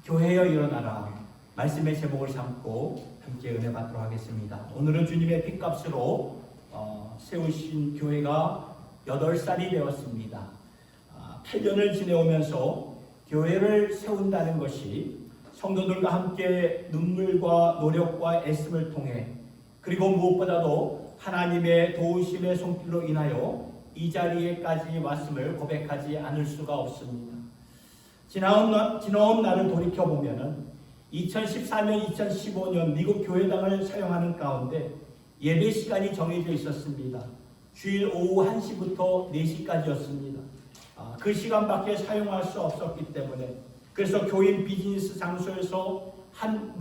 교회여 일어나라. 말씀의 제목을 삼고 함께 은혜 받도록 하겠습니다. 오늘은 주님의 핏값으로 세우신 교회가 8살이 되었습니다. 8년을 지내오면서 교회를 세운다는 것이 성도들과 함께 눈물과 노력과 애씀을 통해, 그리고 무엇보다도 하나님의 도우심의 손길로 인하여 이 자리에까지 왔음을 고백하지 않을 수가 없습니다. 지나온 날을 돌이켜보면 2014년, 2015년 미국 교회당을 사용하는 가운데 예배 시간이 정해져 있었습니다. 주일 오후 1시부터 4시까지였습니다. 그 시간밖에 사용할 수 없었기 때문에, 그래서 교인 비즈니스 장소에서 한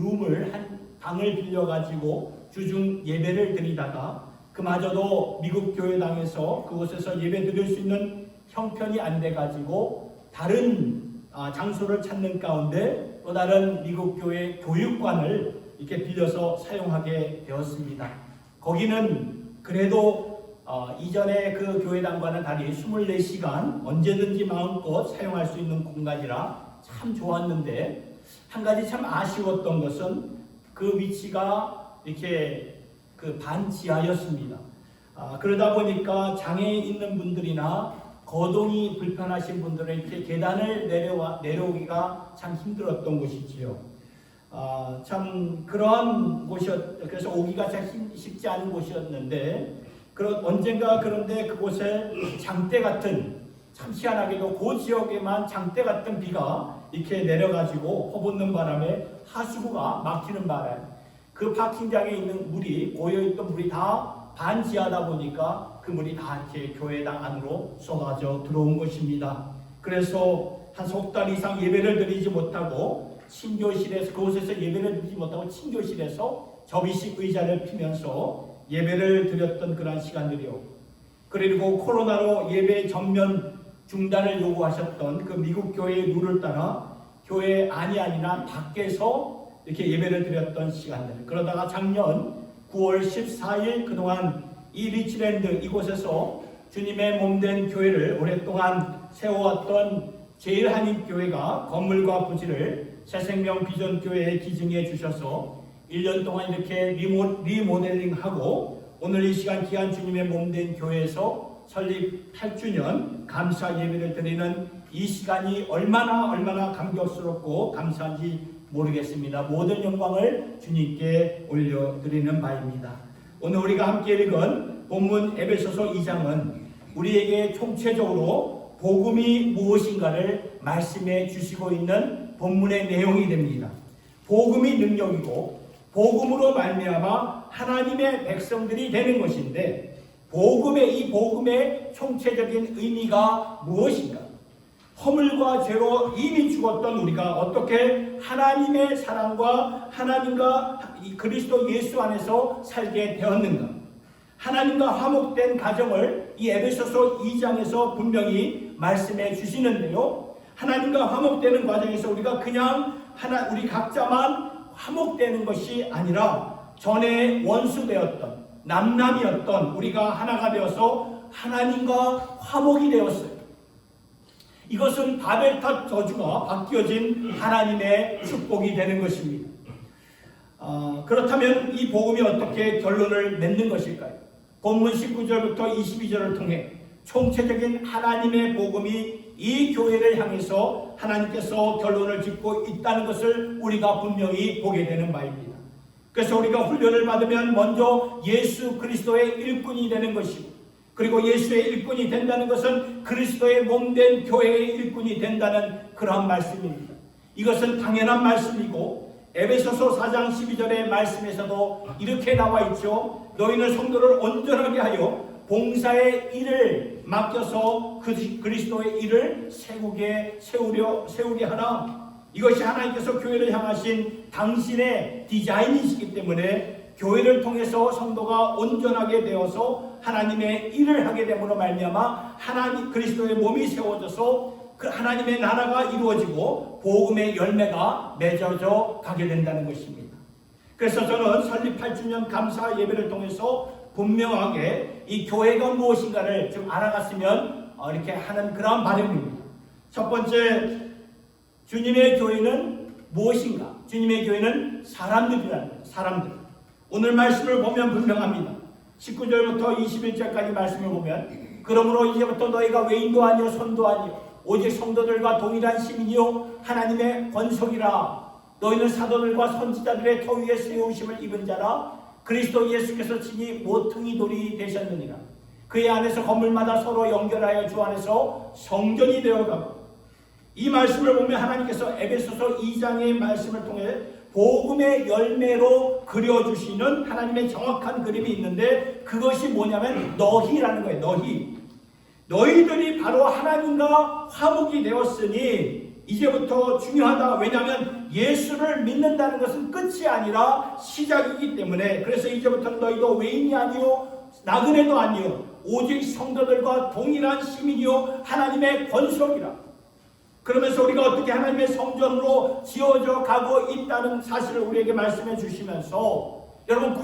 방을 빌려가지고 주중 예배를 드리다가 그마저도 미국 교회당에서 그곳에서 예배 드릴 수 있는 형편이 안 돼가지고 다른 장소를 찾는 가운데 또 다른 미국 교회 교육관을 이렇게 빌려서 사용하게 되었습니다. 거기는 그래도 이전에 그 교회당과는 달리 24시간 언제든지 마음껏 사용할 수 있는 공간이라 참 좋았는데, 한 가지 참 아쉬웠던 것은 그 위치가 이렇게 그 반지하였습니다. 그러다 보니까 장애 있는 분들이나 거동이 불편하신 분들은 이렇게 계단을 내려오기가 참 힘들었던 곳이지요. 참 그러한 그래서 오기가 참 쉽지 않은 곳이었는데, 언젠가 그런데 그곳에 장대 같은, 참 희한하게도 그 지역에만 장대 같은 비가 이렇게 내려가지고 허붓는 바람에 하수구가 막히는 바람에 그 파킹장에 있는 물이, 고여있던 물이 다 반지하다 보니까 그 물이 다 이렇게 교회당 안으로 쏟아져 들어온 것입니다. 그래서 한 석 달 이상 예배를 드리지 못하고 친교실에서, 그곳에서 예배를 드리지 못하고 친교실에서 접이식 의자를 피면서 예배를 드렸던 그런 시간들이요. 그리고 코로나로 예배 전면 중단을 요구하셨던 그 미국 교회의 룰을 따라 교회 안이 아니라 밖에서 이렇게 예배를 드렸던 시간들. 그러다가 작년 9월 14일 그동안 이 리치랜드 이곳에서 주님의 몸된 교회를 오랫동안 세워왔던 제일한인교회가 건물과 부지를 새생명 비전교회에 기증해 주셔서 1년 동안 이렇게 리모델링하고 오늘 이 시간 귀한 주님의 몸된 교회에서 설립 8주년 감사 예배를 드리는 이 시간이 얼마나 감격스럽고 감사한지 모르겠습니다. 모든 영광을 주님께 올려드리는 바입니다. 오늘 우리가 함께 읽은 본문 에베소서 2장은 우리에게 총체적으로 복음이 무엇인가를 말씀해 주시고 있는 본문의 내용이 됩니다. 복음이 능력이고 복음으로 말미암아 하나님의 백성들이 되는 것인데, 이 복음의 총체적인 의미가 무엇인가? 허물과 죄로 이미 죽었던 우리가 어떻게 하나님의 사랑과 하나님과 그리스도 예수 안에서 살게 되었는가? 하나님과 화목된 가정을 이 에베소서 2장에서 분명히 말씀해 주시는데요. 하나님과 화목되는 과정에서 우리가 그냥 우리 각자만 화목되는 것이 아니라 전에 원수되었던, 남남이었던 우리가 하나가 되어서 하나님과 화목이 되었어요. 이것은 바벨탑 저주가 바뀌어진 하나님의 축복이 되는 것입니다. 그렇다면 이 복음이 어떻게 결론을 맺는 것일까요? 본문 19절부터 22절을 통해 총체적인 하나님의 복음이 이 교회를 향해서 하나님께서 결론을 짓고 있다는 것을 우리가 분명히 보게 되는 바입니다. 그래서 우리가 훈련을 받으면 먼저 예수 그리스도의 일꾼이 되는 것이고, 그리고 예수의 일꾼이 된다는 것은 그리스도의 몸된 교회의 일꾼이 된다는 그러한 말씀입니다. 이것은 당연한 말씀이고, 에베소서 4장 12절의 말씀에서도 이렇게 나와 있죠. 너희는 성도를 온전하게 하여 봉사의 일을 맡겨서 그리스도의 일을 세우게 하라. 이것이 하나님께서 교회를 향하신 당신의 디자인이시기 때문에 교회를 통해서 성도가 온전하게 되어서 하나님의 일을 하게 됨으로 말미암아 하나님 그리스도의 몸이 세워져서 그 하나님의 나라가 이루어지고 복음의 열매가 맺어져 가게 된다는 것입니다. 그래서 저는 설립 8주년 감사 예배를 통해서 분명하게 이 교회가 무엇인가를 좀 알아갔으면 이렇게 하는 그런 바람입니다. 첫 번째, 주님의 교회는 무엇인가? 주님의 교회는 사람들이라는 거예요. 사람들. 오늘 말씀을 보면 분명합니다. 19절부터 21절까지 말씀을 보면 그러므로 이제부터 너희가 외인도 아니요 손도 아니요 오직 성도들과 동일한 시민이요 하나님의 권속이라. 너희는 사도들과 선지자들의 터 위에 세우심을 입은 자라. 그리스도 예수께서 친히 모퉁이 돌이 되셨느니라. 그의 안에서 건물마다 서로 연결하여 주 안에서 성전이 되어가고. 이 말씀을 보면 하나님께서 에베소서 2장의 말씀을 통해 복음의 열매로 그려주시는 하나님의 정확한 그림이 있는데 그것이 뭐냐면 너희라는 거예요. 너희들이 바로 하나님과 화목이 되었으니 이제부터 중요하다. 왜냐하면 예수를 믿는다는 것은 끝이 아니라 시작이기 때문에. 그래서 이제부터는 너희도 외인이 아니요 나그네도 아니요 오직 성도들과 동일한 시민이요 하나님의 권속이라. 그러면서 우리가 어떻게 하나님의 성전으로 지어져 가고 있다는 사실을 우리에게 말씀해 주시면서, 여러분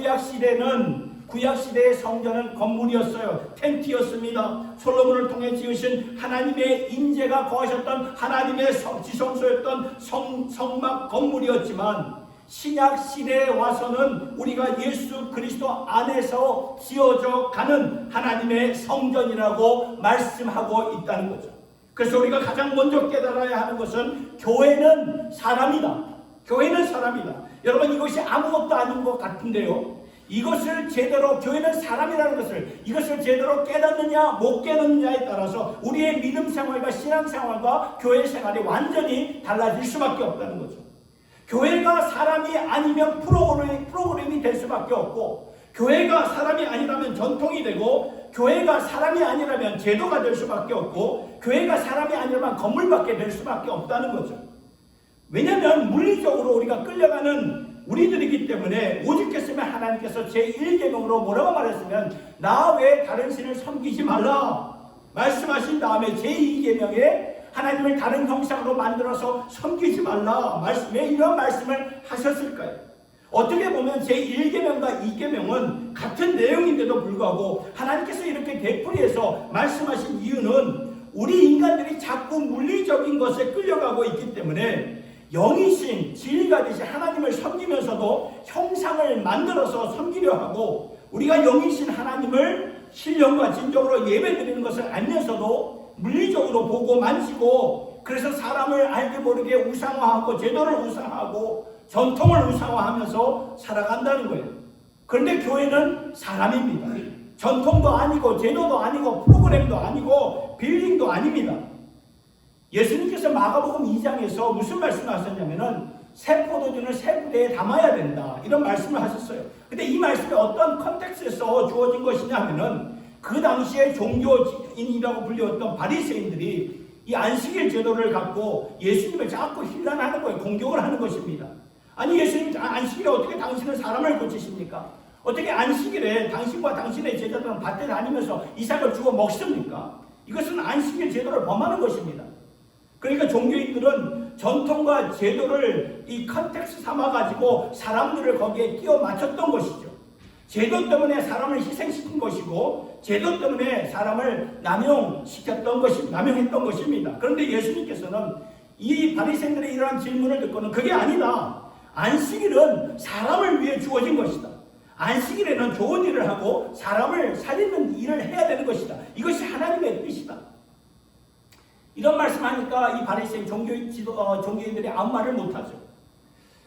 구약시대의 성전은 건물이었어요. 텐트였습니다. 솔로몬을 통해 지으신 하나님의 인재가 거하셨던 하나님의 지성소였던 성막 건물이었지만, 신약시대에 와서는 우리가 예수 그리스도 안에서 지어져 가는 하나님의 성전이라고 말씀하고 있다는 거죠. 그래서 우리가 가장 먼저 깨달아야 하는 것은 교회는 사람이다. 교회는 사람이다. 여러분, 이것이 아무것도 아닌 것 같은데요, 이것을 제대로, 교회는 사람이라는 것을, 이것을 제대로 깨닫느냐 못 깨닫느냐에 따라서 우리의 믿음 생활과 신앙 생활과 교회 생활이 완전히 달라질 수밖에 없다는 거죠. 교회가 사람이 아니면 프로그램이 될 수밖에 없고, 교회가 사람이 아니라면 전통이 되고, 교회가 사람이 아니라면 제도가 될 수밖에 없고, 교회가 사람이 아니라면 건물밖에 될 수밖에 없다는 거죠. 왜냐하면 물리적으로 우리가 끌려가는 우리들이기 때문에. 오직했으면 하나님께서 제1계명으로 뭐라고 말했으면 나 외에 다른 신을 섬기지 말라 말씀하신 다음에 제2계명에 하나님을 다른 형상으로 만들어서 섬기지 말라 왜 이런 말씀을 하셨을까요? 어떻게 보면 제1계명과 2계명은 같은 내용인데도 불구하고 하나님께서 이렇게 되풀이해서 말씀하신 이유는 우리 인간들이 자꾸 물리적인 것에 끌려가고 있기 때문에 영이신 진리가 되신 하나님을 섬기면서도 형상을 만들어서 섬기려 하고, 우리가 영이신 하나님을 신령과 진정으로 예배드리는 것을 알면서도 물리적으로 보고 만지고, 그래서 사람을 알게 모르게 우상화하고 제도를 우상화하고 전통을 우상화하면서 살아간다는 거예요. 그런데 교회는 사람입니다. 전통도 아니고 제도도 아니고 프로그램도 아니고 빌딩도 아닙니다. 예수님께서 마가복음 2장에서 무슨 말씀을 하셨냐면은 새 포도주는 새 부대에 담아야 된다 이런 말씀을 하셨어요. 근데 이 말씀이 어떤 컨텍스트에서 주어진 것이냐 하면은 그 당시에 종교인이라고 불렸던 바리새인들이 이 안식일 제도를 갖고 예수님을 자꾸 힐난하는 거예요. 공격을 하는 것입니다. 아니, 예수님 안식일에 어떻게 당신은 사람을 고치십니까? 어떻게 안식일에 당신과 당신의 제자들은 밭에 다니면서 이삭을 주워 먹습니까? 이것은 안식일 제도를 범하는 것입니다. 그러니까 종교인들은 전통과 제도를 이 컨텍스트 삼아가지고 사람들을 거기에 끼워 맞췄던 것이죠. 제도 때문에 사람을 희생시킨 것이고, 제도 때문에 사람을 남용했던 것입니다. 그런데 예수님께서는 이 바리새인들의 이러한 질문을 듣고는 그게 아니다. 안식일은 사람을 위해 주어진 것이다. 안식일에는 좋은 일을 하고 사람을 살리는 일을 해야 되는 것이다. 이것이 하나님의 뜻이다. 이런 말씀하니까 이 바리새인 종교인들이 아무 말을 못하죠.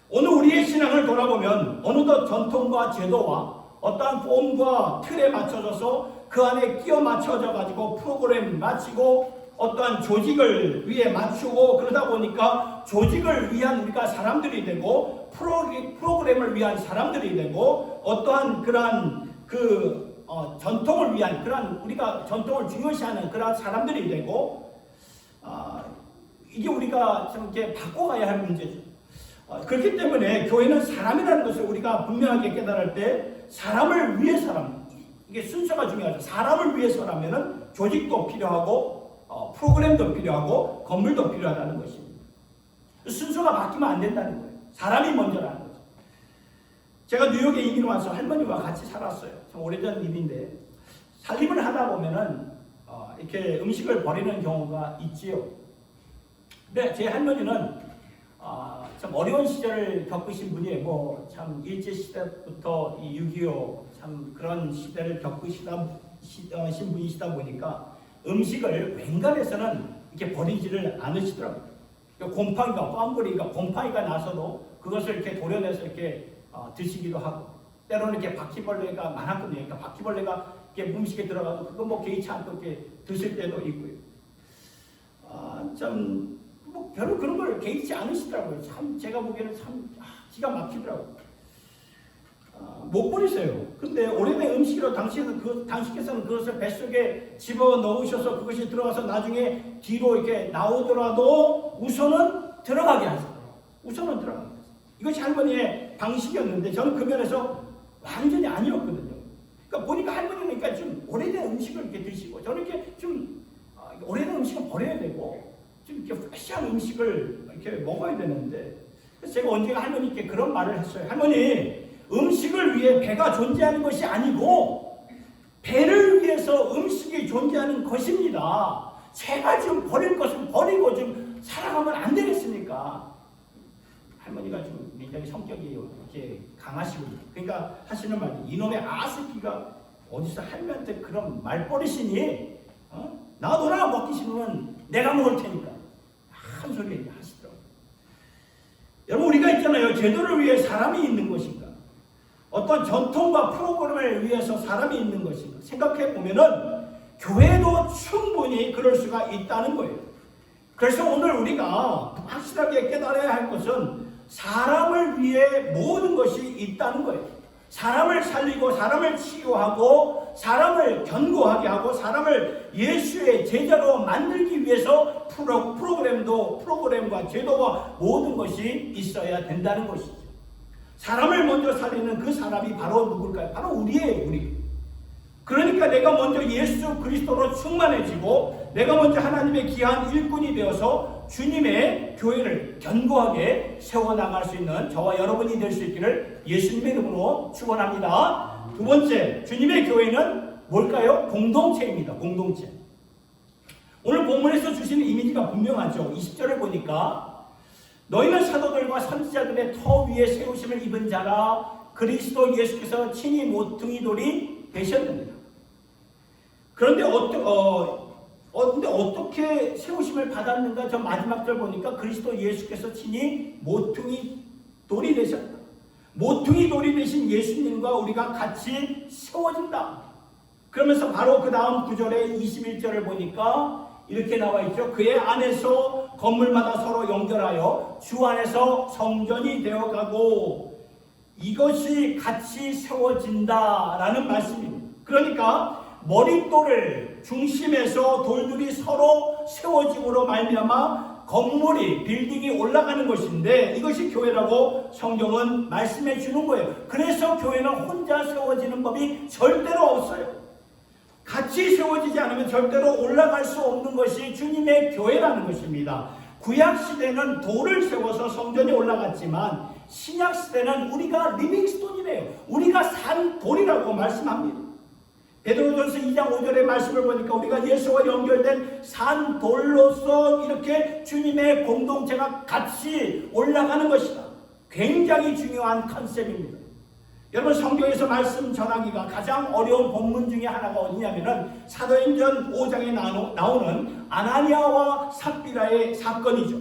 오늘 우리의 신앙을 돌아보면 어느덧 전통과 제도와 어떠한 폼과 틀에 맞춰져서 그 안에 끼워 맞춰져 가지고 프로그램 마치고 어떠한 조직을 위해 맞추고, 그러다 보니까 조직을 위한 우리가 사람들이 되고 프로그램을 위한 사람들이 되고, 어떠한 그러한 전통을 위한 우리가 전통을 중요시하는 그러한 사람들이 되고, 이게 우리가 좀 이렇게 바꿔가야 할 문제죠. 그렇기 때문에 교회는 사람이라는 것을 우리가 분명하게 깨달을 때, 사람을 위해서라면, 이게 순서가 중요하죠. 사람을 위해서라면은 조직도 필요하고 프로그램도 필요하고 건물도 필요하다는 것입니다. 순서가 바뀌면 안 된다는 거예요. 사람이 먼저라는 거죠. 제가 뉴욕에 이민 와서 할머니와 같이 살았어요. 참 오래전 일인데, 살림을 하다 보면은 이렇게 음식을 버리는 경우가 있지요. 근데 제 할머니는 참 어려운 시절을 겪으신 분이 참 일제 시대부터 이 6.25 참 그런 시대를 겪으신 분이시다 보니까 음식을 웬간해서는 이렇게 버리지를 않으시더라고요. 곰팡이가 뻔뿌리가 곰팡이가 나서도 그것을 이렇게 도려내서 이렇게 드시기도 하고, 때로는 이렇게 바퀴벌레가 많았거든요. 그러니까 바퀴벌레가 이렇게 음식에 들어가도 그거 개의치 않고 이렇게 드실 때도 있고요. 별로 그런 걸 개의치 않으시더라고요. 참 제가 보기에는 참 기가 막히더라고요. 못 버리세요. 근데 오래된 음식이라 당신께서는 그것을 뱃속에 집어 넣으셔서 그것이 들어가서 나중에 뒤로 이렇게 나오더라도 우선은 들어가게 하세요. 우선은 들어가게 하세요. 이것이 할머니의 방식이었는데 저는 그 면에서 완전히 아니었거든요. 그러니까 보니까 할머니는 그러니까 좀 오래된 음식을 이렇게 드시고, 저는 이렇게 좀 오래된 음식은 버려야 되고 좀 이렇게 프레시한 음식을 이렇게 먹어야 되는데, 그래서 제가 언젠가 할머니께 그런 말을 했어요. 할머니, 음식을 위해 배가 존재하는 것이 아니고 배를 위해서 음식이 존재하는 것입니다. 제가 지금 버릴 것은 버리고 좀 살아가면 안 되겠습니까? 할머니가 좀 굉장히 성격이 이렇게 강하시고, 그러니까 하시는 말이, 이놈의 아새끼가 어디서 할머니한테 그런 말버릇이니? 나 먹기 싫으면 내가 먹을 테니까. 한 소리 하시더라고요. 여러분, 우리가 있잖아요. 제도를 위해 사람이 있는 것인가? 어떤 전통과 프로그램을 위해서 사람이 있는 것인가? 생각해 보면은 교회도 충분히 그럴 수가 있다는 거예요. 그래서 오늘 우리가 확실하게 깨달아야 할 것은 사람을 위해 모든 것이 있다는 거예요. 사람을 살리고 사람을 치유하고 사람을 견고하게 하고 사람을 예수의 제자로 만들기 위해서 프로그램과 제도와 모든 것이 있어야 된다는 것이죠. 사람을 먼저 살리는 그 사람이 바로 누굴까요? 바로 우리예요, 우리. 그러니까 내가 먼저 예수 그리스도로 충만해지고 내가 먼저 하나님의 귀한 일꾼이 되어서 주님의 교회를 견고하게 세워나갈 수 있는 저와 여러분이 될 수 있기를 예수님의 이름으로 축원합니다. 두 번째, 주님의 교회는 뭘까요? 공동체입니다. 공동체. 오늘 본문에서 주시는 이미지가 분명하죠. 20절을 보니까 너희는 사도들과 선지자들의 터 위에 세우심을 입은 자라 그리스도 예수께서 친히 모퉁이 돌이 되셨느니라. 그런데 어떻게 세우심을 받았는가? 저 마지막 절 보니까 그리스도 예수께서 친히 모퉁이 돌이 되셨다. 모퉁이 돌이 되신 예수님과 우리가 같이 세워진다. 그러면서 바로 그 다음 구절에 21절을 보니까 이렇게 나와 있죠. 그의 안에서 건물마다 서로 연결하여 주 안에서 성전이 되어가고 이것이 같이 세워진다라는 말씀입니다. 그러니까 머릿돌을 중심에서 돌들이 서로 세워짐으로 말미암아 건물이 빌딩이 올라가는 것인데 이것이 교회라고 성경은 말씀해 주는 거예요. 그래서 교회는 혼자 세워지는 법이 절대로 없어요. 같이 세워지지 않으면 절대로 올라갈 수 없는 것이 주님의 교회라는 것입니다. 구약시대는 돌을 세워서 성전이 올라갔지만 신약시대는 우리가 리빙스톤이래요. 우리가 산 돌이라고 말씀합니다. 베드로전서 2장 5절의 말씀을 보니까 우리가 예수와 연결된 산 돌로서 이렇게 주님의 공동체가 같이 올라가는 것이다. 굉장히 중요한 컨셉입니다. 여러분, 성경에서 말씀 전하기가 가장 어려운 본문 중에 하나가 어디냐면은 사도행전 5장에 나오는 아나니아와 삽비라의 사건이죠.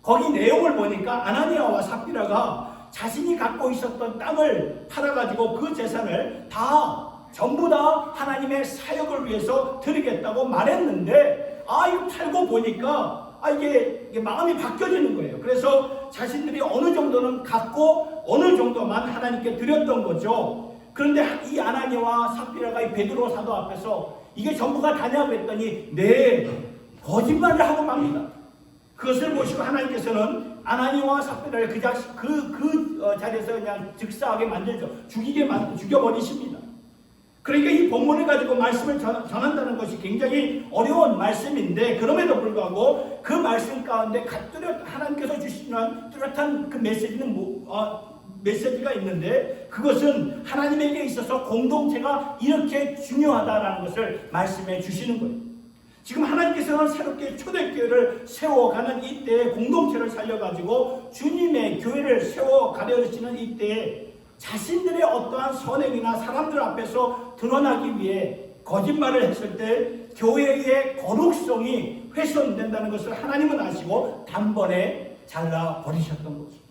거기 내용을 보니까 아나니아와 삽비라가 자신이 갖고 있었던 땅을 팔아가지고 그 재산을 전부 다 하나님의 사역을 위해서 드리겠다고 말했는데 이거 팔고 보니까 이게 마음이 바뀌어지는 거예요. 그래서 자신들이 어느 정도는 갖고 어느 정도만 하나님께 드렸던 거죠. 그런데 이 아나니아와 삽비라가 이 베드로 사도 앞에서 이게 전부가 다냐고 했더니 네, 거짓말을 하고 맙니다. 그것을 보시고 하나님께서는 아나니아와 삽비라를 그 자리에서 그냥 즉사하게 만들죠. 죽여버리십니다. 그러니까 이 본문을 가지고 말씀을 전한다는 것이 굉장히 어려운 말씀인데 그럼에도 불구하고 그 말씀 가운데 하나님께서 주시는 뚜렷한 그 메시지가 있는데 그것은 하나님에게 있어서 공동체가 이렇게 중요하다는 것을 말씀해 주시는 거예요. 지금 하나님께서는 새롭게 초대교회를 세워가는 이때에 공동체를 살려가지고 주님의 교회를 세워가려시는 이때에 자신들의 어떠한 선행이나 사람들 앞에서 드러나기 위해 거짓말을 했을 때 교회의 거룩성이 훼손된다는 것을 하나님은 아시고 단번에 잘라버리셨던 것입니다.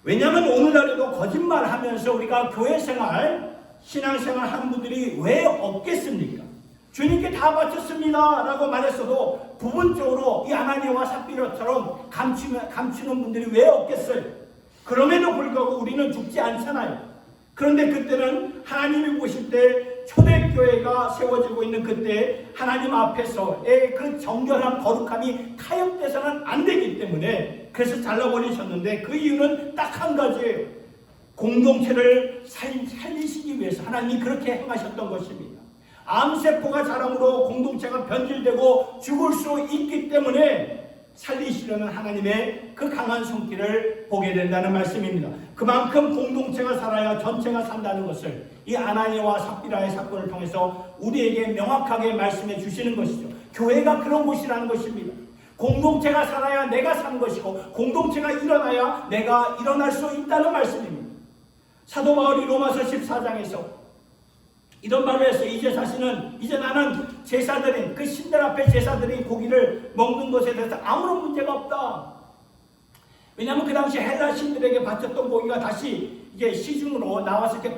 왜냐하면 오늘날에도 거짓말하면서 우리가 교회 생활, 신앙생활 한 분들이 왜 없겠습니까? 주님께 다 바쳤습니다 라고 말했어도 부분적으로 이 아나니아와 삽비라처럼 감추는 분들이 왜 없겠어요? 그럼에도 불구하고 우리는 죽지 않잖아요. 그런데 그때는 하나님이 보실 때 초대교회가 세워지고 있는 그때 하나님 앞에서의 그 정결한 거룩함이 타협돼서는 안 되기 때문에 그래서 잘라버리셨는데 그 이유는 딱 한 가지예요. 공동체를 살리시기 위해서 하나님이 그렇게 행하셨던 것입니다. 암세포가 자람으로 공동체가 변질되고 죽을 수 있기 때문에 살리시려는 하나님의 그 강한 손길을 보게 된다는 말씀입니다. 그만큼 공동체가 살아야 전체가 산다는 것을 이 아나니아와 삽비라의 사건을 통해서 우리에게 명확하게 말씀해 주시는 것이죠. 교회가 그런 곳이라는 것입니다. 공동체가 살아야 내가 사는 것이고 공동체가 일어나야 내가 일어날 수 있다는 말씀입니다. 사도 바울이 로마서 14장에서 이런 말을 했어요. 이제 나는 제사드린 그 신들 앞에 제사드린 고기를 먹는 것에 대해서 아무런 문제가 없다. 왜냐하면 그 당시 헬라 신들에게 바쳤던 고기가 다시 이게 시중으로 나와서 이렇게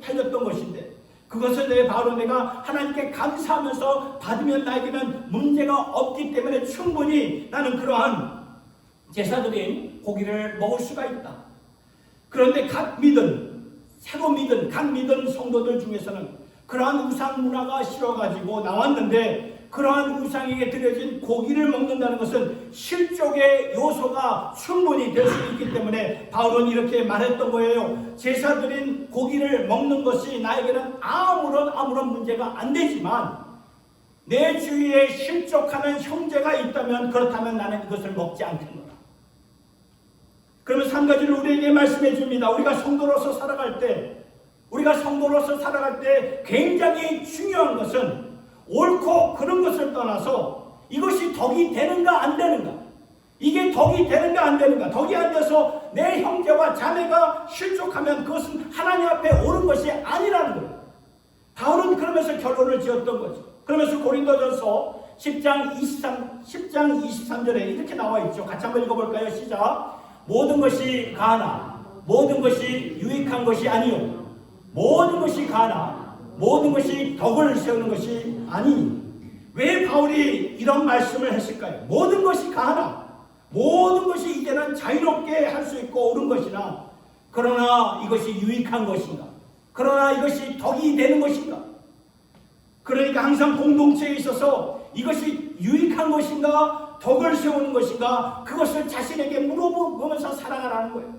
팔렸던 것인데 그것에 대해 바로 내가 하나님께 감사하면서 받으면 나에게는 문제가 없기 때문에 충분히 나는 그러한 제사드린 고기를 먹을 수가 있다. 그런데 새로 믿은 각 믿은 성도들 중에서는 그러한 우상 문화가 싫어가지고 나왔는데 그러한 우상에게 드려진 고기를 먹는다는 것은 실족의 요소가 충분히 될 수 있기 때문에 바울은 이렇게 말했던 거예요. 제사 드린 고기를 먹는 것이 나에게는 아무런 문제가 안 되지만 내 주위에 실족하는 형제가 있다면 그렇다면 나는 이것을 먹지 않겠노라. 그러면 한 가지를 우리에게 말씀해 줍니다. 우리가 성도로서 살아갈 때 굉장히 중요한 것은 옳고 그런 것을 떠나서 이것이 덕이 되는가 안 되는가, 이게 덕이 되는가 안 되는가, 덕이 안 돼서 내 형제와 자매가 실족하면 그것은 하나님 앞에 옳은 것이 아니라는 거예요. 바울은 그러면서 결론을 지었던 거죠. 그러면서 고린도전서 10장 23절에 이렇게 나와 있죠. 같이 한번 읽어볼까요? 시작. 모든 것이 가나 모든 것이 유익한 것이 아니요 모든 것이 가나 모든 것이 덕을 세우는 것이 아니. 왜 바울이 이런 말씀을 했을까요? 모든 것이 가나 모든 것이 이제는 자유롭게 할 수 있고 옳은 것이나 그러나 이것이 유익한 것인가, 그러나 이것이 덕이 되는 것인가. 그러니까 항상 공동체에 있어서 이것이 유익한 것인가 덕을 세우는 것인가 그것을 자신에게 물어보면서 살아가라는 거예요.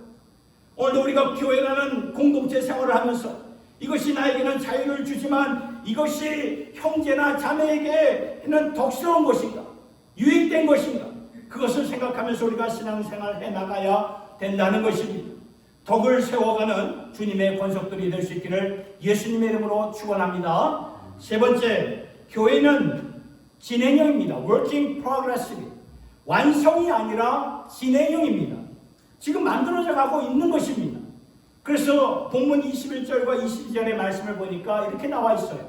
오늘도 우리가 교회라는 공동체 생활을 하면서 이것이 나에게는 자유를 주지만 이것이 형제나 자매에게는 덕스러운 것인가 유익된 것인가 그것을 생각하면서 우리가 신앙생활을 해나가야 된다는 것입니다. 덕을 세워가는 주님의 권속들이 될 수 있기를 예수님의 이름으로 축원합니다. 세 번째, 교회는 진행형입니다. Working Progress입니다. 완성이 아니라 진행형입니다. 지금 만들어져 가고 있는 것입니다. 그래서 본문 21절과 22절의 말씀을 보니까 이렇게 나와 있어요.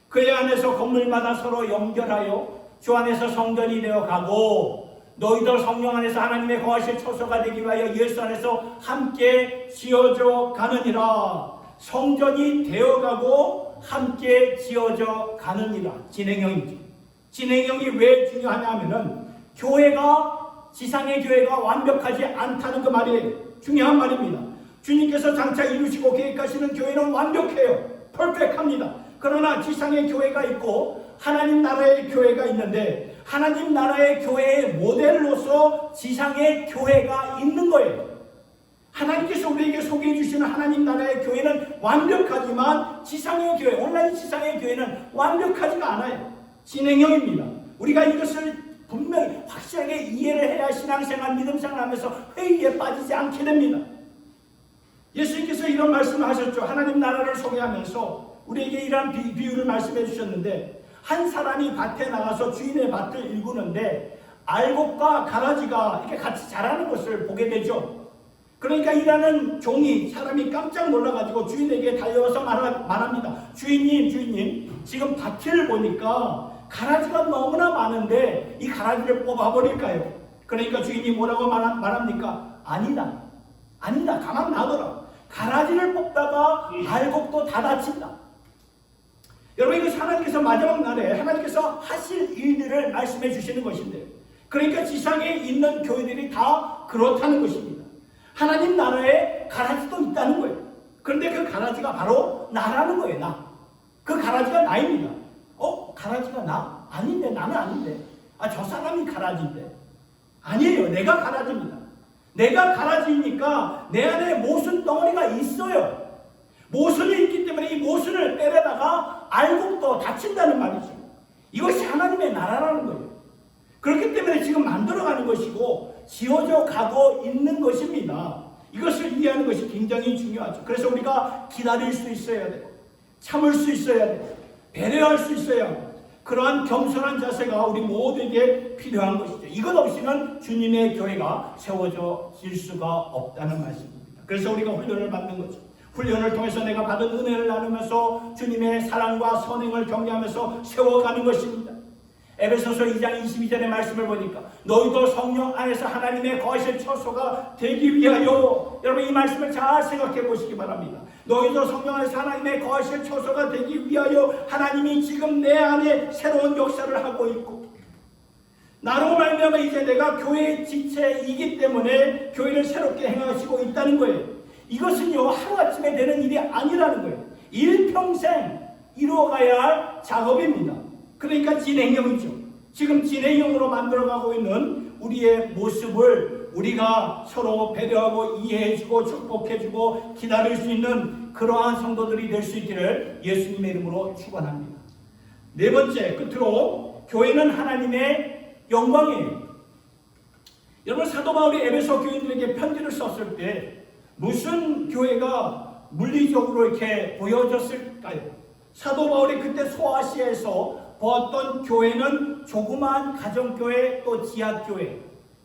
그의 안에서 건물마다 서로 연결하여 주 안에서 성전이 되어 가고 너희들 성령 안에서 하나님의 거하실 처소가 되기 위하여 예수 안에서 함께 지어져 가느니라. 성전이 되어가고 함께 지어져 가느니라. 진행형이죠. 진행형이 왜 중요하냐 하면은 교회가 지상의 교회가 완벽하지 않다는 그 말이 중요한 말입니다. 주님께서 장차 이루시고 계획하시는 교회는 완벽해요. 퍼펙트합니다. 그러나 지상의 교회가 있고 하나님 나라의 교회가 있는데 하나님 나라의 교회의 모델로서 지상의 교회가 있는 거예요. 하나님께서 우리에게 소개해 주시는 하나님 나라의 교회는 완벽하지만 지상의 교회, 온라인 지상의 교회는 완벽하지가 않아요. 진행형입니다. 우리가 이것을 분명히 확실하게 이해를 해야 신앙생활, 믿음생활 하면서 회의에 빠지지 않게 됩니다. 예수님께서 이런 말씀을 하셨죠. 하나님 나라를 소개하면서 우리에게 이러한 비유를 말씀해 주셨는데 한 사람이 밭에 나가서 주인의 밭을 일구는데 알곡과 가라지가 이렇게 같이 자라는 것을 보게 되죠. 그러니까 일하는 종이 사람이 깜짝 놀라가지고 주인에게 달려와서 말합니다. 주인님, 지금 밭을 보니까 가라지가 너무나 많은데 이 가라지를 뽑아버릴까요? 그러니까 주인이 뭐라고 말합니까? 아니다, 가만 놔둬라. 가라지를 뽑다가 알곡도 다 다친다. 여러분, 이것이 하나님께서 마지막 날에 하나님께서 하실 일들을 말씀해 주시는 것인데, 그러니까 지상에 있는 교회들이 다 그렇다는 것입니다. 하나님 나라에 가라지도 있다는 거예요. 그런데 그 가라지가 바로 나라는 거예요. 나. 그 가라지가 나입니다. 가라지가 나? 아닌데, 나는 아닌데. 저 사람이 가라지인데. 아니에요. 내가 가라지입니다. 내가 가라지니까 내 안에 모순 덩어리가 있어요. 모순이 있기 때문에 이 모순을 때려다가 알곡도 다친다는 말이죠. 이것이 하나님의 나라라는 거예요. 그렇기 때문에 지금 만들어가는 것이고 지어져 가고 있는 것입니다. 이것을 이해하는 것이 굉장히 중요하죠. 그래서 우리가 기다릴 수 있어야 돼요. 참을 수 있어야 돼요. 배려할 수 있어야 해요. 그러한 겸손한 자세가 우리 모두에게 필요한 것이죠. 이것 없이는 주님의 교회가 세워질 수가 없다는 말씀입니다. 그래서 우리가 훈련을 받는 거죠. 훈련을 통해서 내가 받은 은혜를 나누면서 주님의 사랑과 선행을 경외하면서 세워가는 것입니다. 에베소서 2장 22절의 말씀을 보니까 너희도 성령 안에서 하나님의 거하실 처소가 되기 위하여, 여러분 이 말씀을 잘 생각해 보시기 바랍니다. 너희도 성령 안에서 하나님의 거하실 처소가 되기 위하여 하나님이 지금 내 안에 새로운 역사를 하고 있고, 나로 말미암아 이제 내가 교회의 지체이기 때문에 교회를 새롭게 행하시고 있다는 거예요. 이것은요 하루아침에 되는 일이 아니라는 거예요. 일평생 이루어가야 할 작업입니다. 그러니까 진행형이죠. 지금 진행형으로 만들어가고 있는 우리의 모습을 우리가 서로 배려하고 이해해주고 축복해주고 기다릴 수 있는 그러한 성도들이 될 수 있기를 예수님의 이름으로 축원합니다. 네 번째, 끝으로 교회는 하나님의 영광이에요. 여러분, 사도 바울이 에베소 교인들에게 편지를 썼을 때 무슨 교회가 물리적으로 이렇게 보여졌을까요? 사도 바울이 그때 소아시아에서 보았던 교회는 조그마한 가정교회 또 지하교회,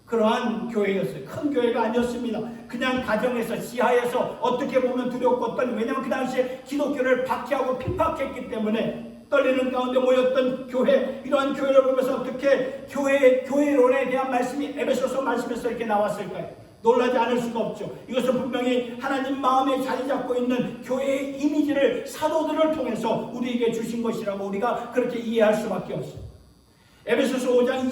그러한 교회였어요. 큰 교회가 아니었습니다. 그냥 가정에서 지하에서 어떻게 보면 두렵고 떨리고, 왜냐하면 그 당시에 기독교를 박해하고 핍박했기 때문에 떨리는 가운데 모였던 교회, 이러한 교회를 보면서 어떻게 교회론에 대한 말씀이 에베소서 말씀에서 이렇게 나왔을까요? 놀라지 않을 수가 없죠. 이것은 분명히 하나님 마음에 자리 잡고 있는 교회의 이미지를 사도들을 통해서 우리에게 주신 것이라고 우리가 그렇게 이해할 수밖에 없어요. 에베소서 5장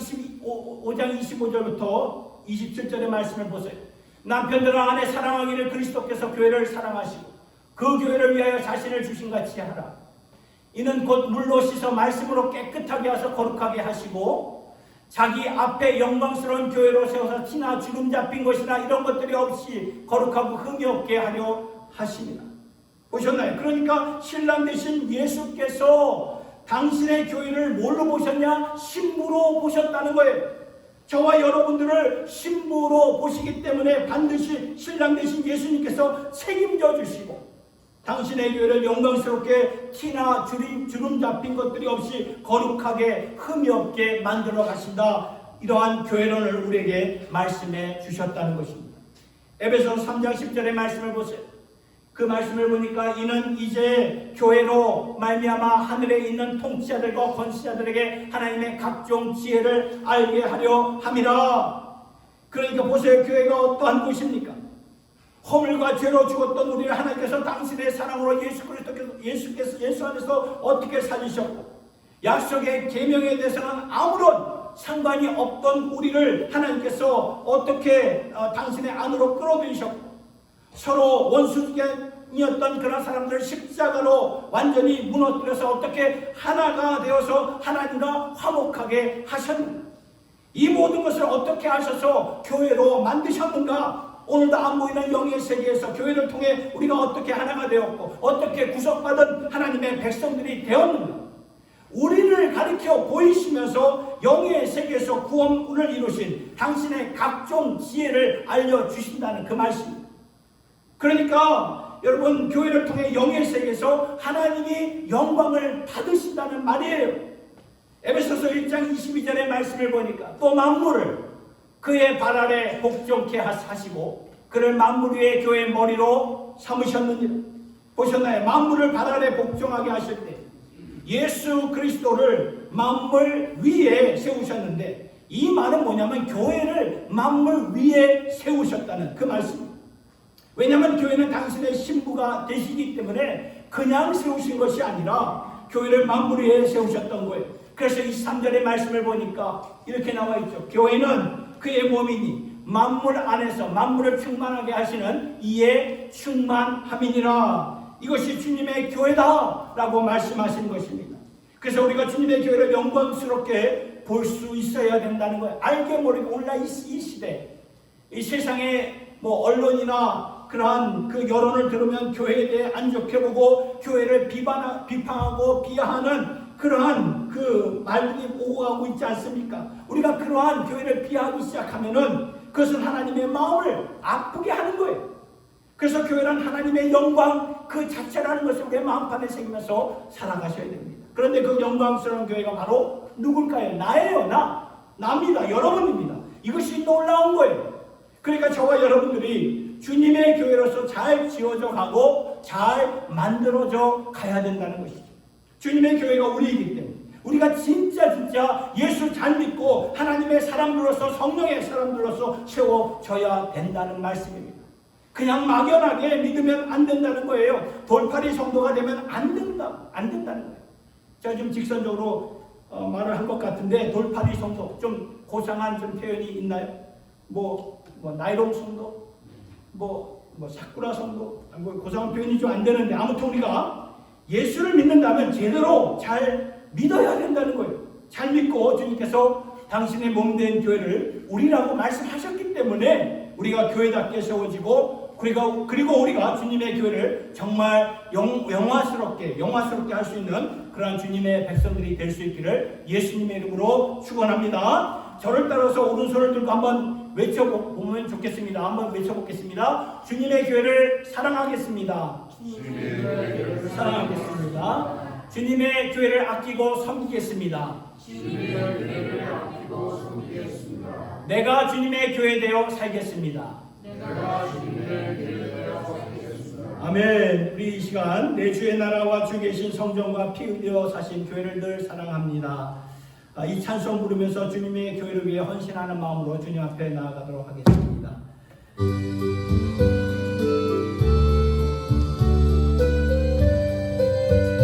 25절부터 27절의 말씀을 보세요. 남편들아 아내 사랑하기를 그리스도께서 교회를 사랑하시고 그 교회를 위하여 자신을 주신 같이 하라. 이는 곧 물로 씻어 말씀으로 깨끗하게 하셔서 거룩하게 하시고 자기 앞에 영광스러운 교회로 세워서 티나 주름 잡힌 것이나 이런 것들이 없이 거룩하고 흠이 없게 하려 하십니다. 보셨나요? 그러니까 신랑 되신 예수께서 당신의 교회를 뭘로 보셨냐? 신부로 보셨다는 거예요. 저와 여러분들을 신부로 보시기 때문에 반드시 신랑 되신 예수님께서 책임져 주시고 당신의 교회를 영광스럽게 티나 주름 잡힌 것들이 없이 거룩하게 흠이 없게 만들어 가신다. 이러한 교회론을 우리에게 말씀해 주셨다는 것입니다. 에베소서 3장 10절의 말씀을 보세요. 그 말씀을 보니까 이는 이제 교회로 말미암아 하늘에 있는 통치자들과 권세자들에게 하나님의 각종 지혜를 알게 하려 함이라. 그러니까 보세요. 교회가 어떠한 곳입니까? 허물과 죄로 죽었던 우리를 하나님께서 당신의 사랑으로 예수 안에서 어떻게 살리셨고, 약속의 계명에 대해서는 아무런 상관이 없던 우리를 하나님께서 어떻게 당신의 안으로 끌어들이셨고, 서로 원수이었던 그런 사람들을 십자가로 완전히 무너뜨려서 어떻게 하나가 되어서 하나님과 화목하게 하셨는가. 이 모든 것을 어떻게 하셔서 교회로 만드셨는가. 오늘도 안 보이는 영의 세계에서 교회를 통해 우리가 어떻게 하나가 되었고 어떻게 구속받은 하나님의 백성들이 되었는가. 우리를 가리켜 보이시면서 영의 세계에서 구원을 이루신 당신의 각종 지혜를 알려주신다는 그 말씀입니다. 그러니까 여러분, 교회를 통해 영의 세계에서 하나님이 영광을 받으신다는 말이에요. 에베소서 1장 22절의 말씀을 보니까 또 만물을 그의 발 아래 복종케 하시고 그를 만물 위에 교회의 머리로 삼으셨느니라. 보셨나요? 만물을 발 아래 복종하게 하실 때 예수 그리스도를 만물 위에 세우셨는데, 이 말은 뭐냐면 교회를 만물 위에 세우셨다는 그 말씀입니다. 왜냐하면 교회는 당신의 신부가 되시기 때문에 그냥 세우신 것이 아니라 교회를 만물 위에 세우셨던 거예요. 그래서 23절의 말씀을 보니까 이렇게 나와 있죠. 교회는 그의 몸이니 만물 안에서 만물을 충만하게 하시는 이에 충만함이니라. 이것이 주님의 교회다 라고 말씀하신 것입니다. 그래서 우리가 주님의 교회를 영광스럽게 볼 수 있어야 된다는 거예요. 알게 모르게 오늘날 이 시대, 이 세상에 언론이나 그러한 그 여론을 들으면 교회에 대해 안 좋게 보고 교회를 비판하고 비하하는 그러한 그 말들이 오고 가고 있지 않습니까? 우리가 그러한 교회를 비하하기 시작하면은 그것은 하나님의 마음을 아프게 하는 거예요. 그래서 교회는 하나님의 영광 그 자체라는 것을 우리의 마음판에 새기면서 살아가셔야 됩니다. 그런데 그 영광스러운 교회가 바로 누굴까요? 나예요. 나입니다. 여러분입니다. 이것이 놀라운 거예요. 그러니까 저와 여러분들이 주님의 교회로서 잘 지어져 가고 잘 만들어져 가야 된다는 것이죠. 주님의 교회가 우리이기 때문에 우리가 진짜 예수 잘 믿고 하나님의 사람들로서 성령의 사람들로서 세워져야 된다는 말씀입니다. 그냥 막연하게 믿으면 안 된다는 거예요. 돌팔이 성도가 되면 안 된다는 거예요. 제가 좀 직선적으로 말을 한 것 같은데, 돌팔이 성도 좀 고상한 좀 표현이 있나요? 나이롱 성도, 사쿠라 성도, 고상한 표현이 좀 안 되는데, 아무튼 우리가 예수를 믿는다면 제대로 잘 믿어야 된다는 거예요. 잘 믿고 주님께서 당신의 몸된 교회를 우리라고 말씀하셨기 때문에 우리가 교회답게 세워지고, 그리고 우리가 주님의 교회를 정말 영화스럽게 할 수 있는 그러한 주님의 백성들이 될 수 있기를 예수님의 이름으로 축원합니다. 저를 따라서 오른손을 들고 한번 외쳐보면 좋겠습니다. 한번 외쳐보겠습니다. 주님의 교회를 사랑하겠습니다. 사랑하겠습니다. 주님의 교회를 아끼고 섬기겠습니다. 내가 주님의 교회 되어 살겠습니다. 아멘. 우리 이 시간 내 주의 나라와 주 계신 성전과 피 흘려 사신 교회를 늘 사랑합니다. 이 찬송 부르면서 주님의 교회를 위해 헌신하는 마음으로 주님 앞에 나아가도록 하겠습니다.